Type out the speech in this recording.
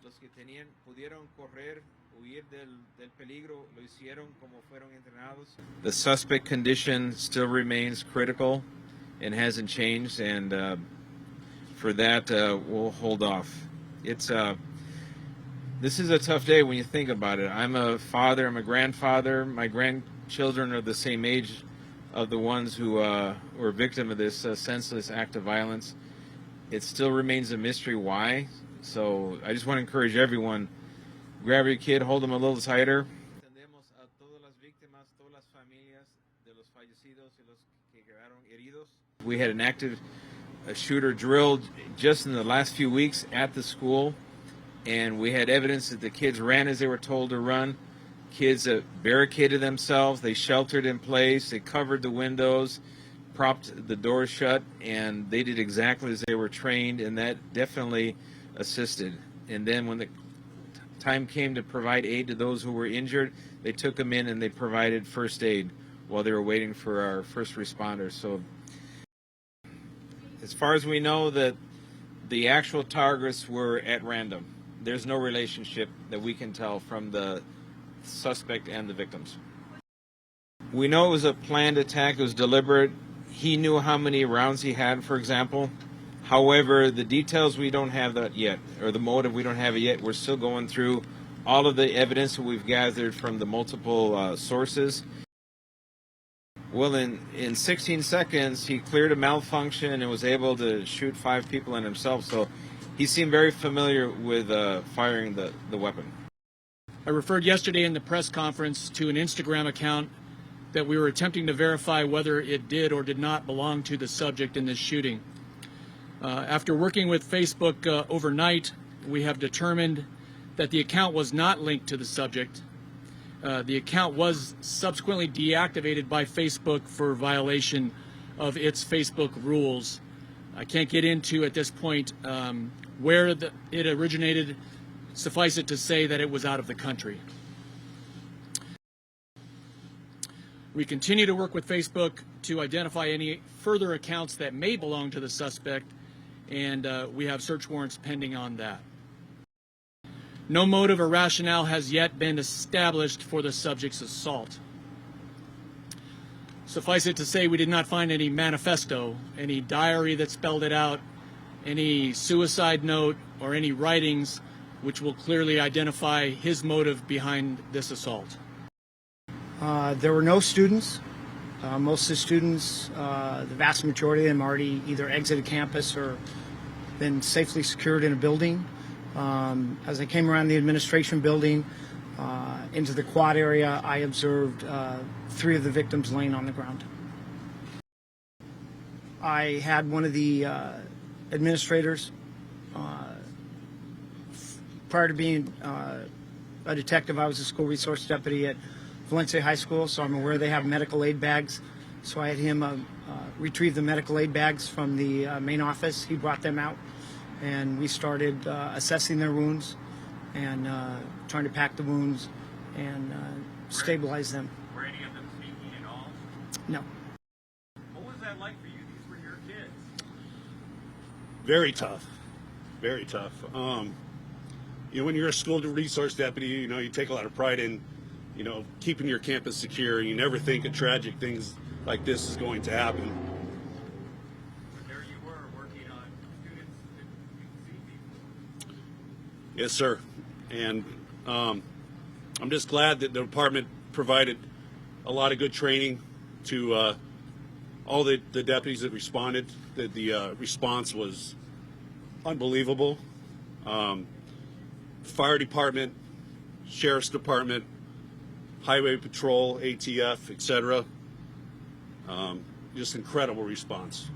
los que pudieron correr, huir del peligro, lo hicieron como fueron entrenados. The suspect condition still remains critical and hasn't changed, and for that we'll hold off. This is a tough day when you think about it. I'm a father, I'm a grandfather. My grandchildren are the same age of the ones who were victim of this senseless act of violence. It still remains a mystery why. So I just want to encourage everyone, grab your kid, hold them a little tighter. Atendemos a todas las víctimas, todas las familias de los fallecidos y los que quedaron heridos. We had an active shooter drilled just in the last few weeks at the school, and we had evidence that the kids ran as they were told to run. Kids barricaded themselves, they sheltered in place, they covered the windows, propped the doors shut, and they did exactly as they were trained, and that definitely assisted. And then when the time came to provide aid to those who were injured, they took them in and they provided first aid while they were waiting for our first responders. So as far as we know, that the actual targets were at random. There's no relationship that we can tell from the suspect and the victims. We know it was a planned attack, it was deliberate. He knew how many rounds he had, for example. However, the details we don't have that yet, or the motive we don't have it yet. We're still going through all of the evidence that we've gathered from the multiple sources. Well, in 16 seconds, he cleared a malfunction and was able to shoot 5 people in himself. So he seemed very familiar with firing the weapon. I referred yesterday in the press conference to an Instagram account that we were attempting to verify whether it did or did not belong to the subject in this shooting. After working with Facebook overnight, we have determined that the account was not linked to the subject. The account was subsequently deactivated by Facebook for violation of its Facebook rules. I can't get into at this point where it originated. Suffice it to say that it was out of the country. We continue to work with Facebook to identify any further accounts that may belong to the suspect, and we have search warrants pending on that. No motive or rationale has yet been established for the subject's assault. Suffice it to say, we did not find any manifesto, any diary that spelled it out, any suicide note, or any writings which will clearly identify his motive behind this assault. There were no students. Most of the students, the vast majority of them already either exited campus or been safely secured in a building. As I came around the administration building into the quad area, I observed 3 of the victims laying on the ground. I had one of the administrators, prior to being a detective, I was a school resource deputy at Valencia High School, so I'm aware they have medical aid bags. So I had him retrieve the medical aid bags from the main office. He brought them out, and we started assessing their wounds and trying to pack the wounds and stabilize them. Were any of them speaking at all? No. What was that like for you? These were your kids. Very tough. Very tough. You know, when you're a school resource deputy, you know, you take a lot of pride in, you know, keeping your campus secure. You never think of tragic things like this is going to happen. There you were, working on students that you see before. Yes, sir. And I'm just glad that the department provided a lot of good training to all the deputies that responded. The response was unbelievable. Fire department, sheriff's department, highway patrol, ATF, etc. Just incredible response.